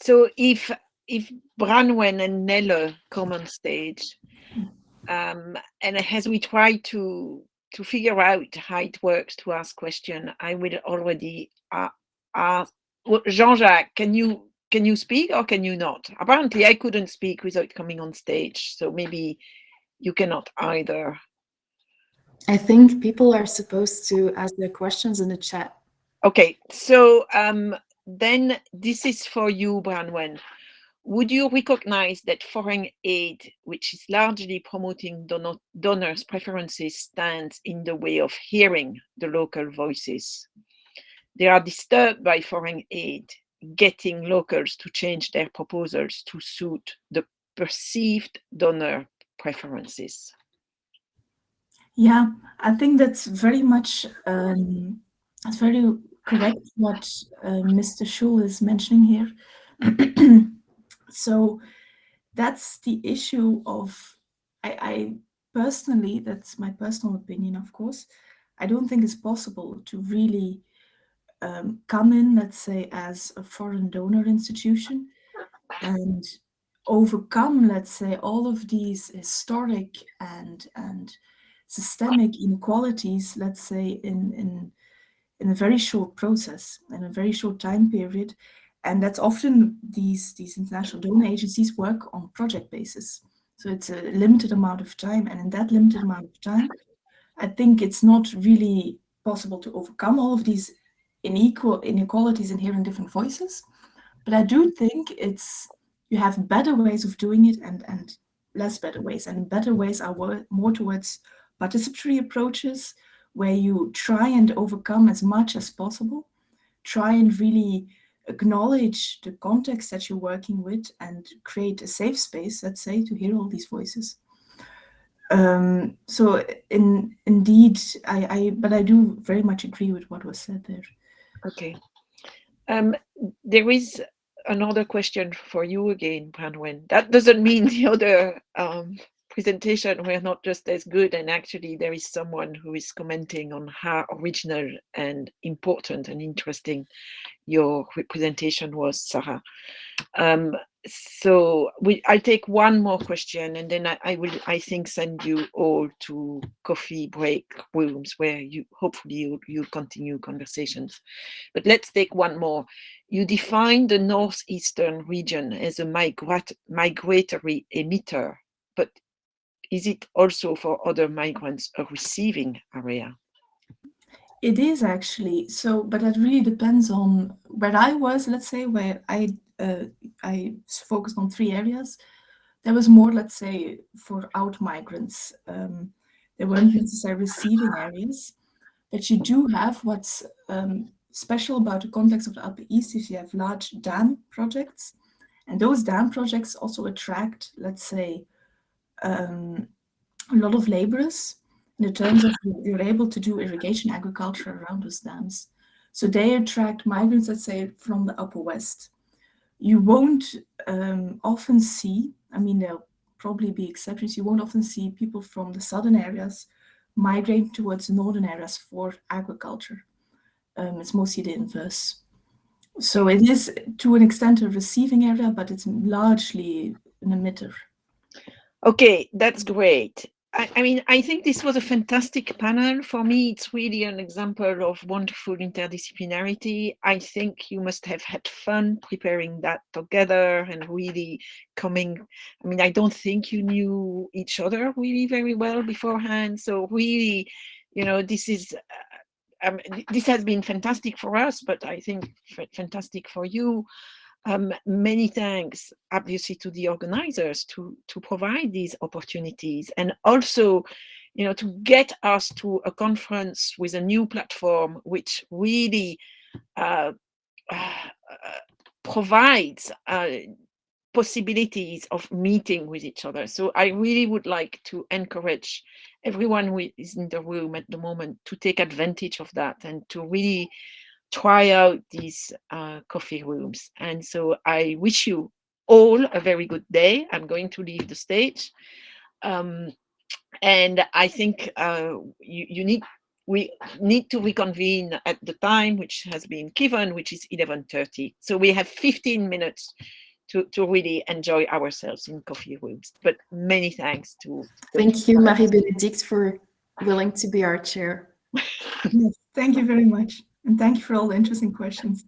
So if Branwen and Nelle come on stage, and as we try to figure out how it works to ask question, I will already ask Jean-Jacques, can you speak or can you not? Apparently, I couldn't speak without coming on stage, so maybe you cannot either. I think people are supposed to ask their questions in the chat. Okay, so then this is for you, Branwen. Would you recognize that foreign aid, which is largely promoting donors' preferences, stands in the way of hearing the local voices? They are disturbed by foreign aid, getting locals to change their proposals to suit the perceived donor preferences. Yeah, I think that's very much that's very correct what Mr. Schul is mentioning here. So that's the issue of I personally, that's my personal opinion, of course. I don't think it's possible to really come in, let's say, as a foreign donor institution and overcome, let's say, all of these historic and systemic inequalities, let's say, in a very short process, in a very short time period. And that's often these international donor agencies work on project basis. So it's a limited amount of time. And in that limited amount of time, I think it's not really possible to overcome all of these inequalities and hearing different voices. But I do think you have better ways of doing it and less better ways. And better ways are more towards participatory approaches where you try and overcome as much as possible, try and really acknowledge the context that you're working with and create a safe space, let's say, to hear all these voices. So indeed, but I do very much agree with what was said there. Okay. There is another question for you again, Branwen. That doesn't mean the other presentation were not just as good, and actually there is someone who is commenting on how original and important and interesting your presentation was, Sarah. So I'll take one more question, and then I will, I think, send you all to coffee break rooms where you hopefully you'll continue conversations. But let's take one more. You define the northeastern region as a migratory emitter, but is it also for other migrants a receiving area? It is actually so, but that really depends on where I was. Let's say where I focused on three areas. There was more, let's say, for out migrants. They weren't necessarily receiving areas, but you do have what's special about the context of the Upper East is you have large dam projects, and those dam projects also attract, let's say, a lot of laborers in the terms of you're able to do irrigation agriculture around those dams. So they attract migrants, let's say, from the Upper West. You won't often see, I mean, there'll probably be exceptions, you won't often see people from the southern areas migrate towards the northern areas for agriculture. It's mostly the inverse. So it is, to an extent, a receiving area, but it's largely an emitter. Okay, that's great. I mean, I think this was a fantastic panel. For me, it's really an example of wonderful interdisciplinarity. I think you must have had fun preparing that together and really coming. I mean, I don't think you knew each other really very well beforehand. So really, this is this has been fantastic for us, but I think fantastic for you. Many thanks, obviously, to the organizers to provide these opportunities, and also, to get us to a conference with a new platform, which really provides possibilities of meeting with each other. So I really would like to encourage everyone who is in the room at the moment to take advantage of that and to really try out these coffee rooms. And so I wish you all a very good day. I'm going to leave the stage. And I think you need we need to reconvene at the time which has been given, which is 11:30. So we have 15 minutes to really enjoy ourselves in coffee rooms. But many thanks to Thank you, Marie-Bénédicte, for willing to be our chair. Yes, thank you very much. And thank you for all the interesting questions.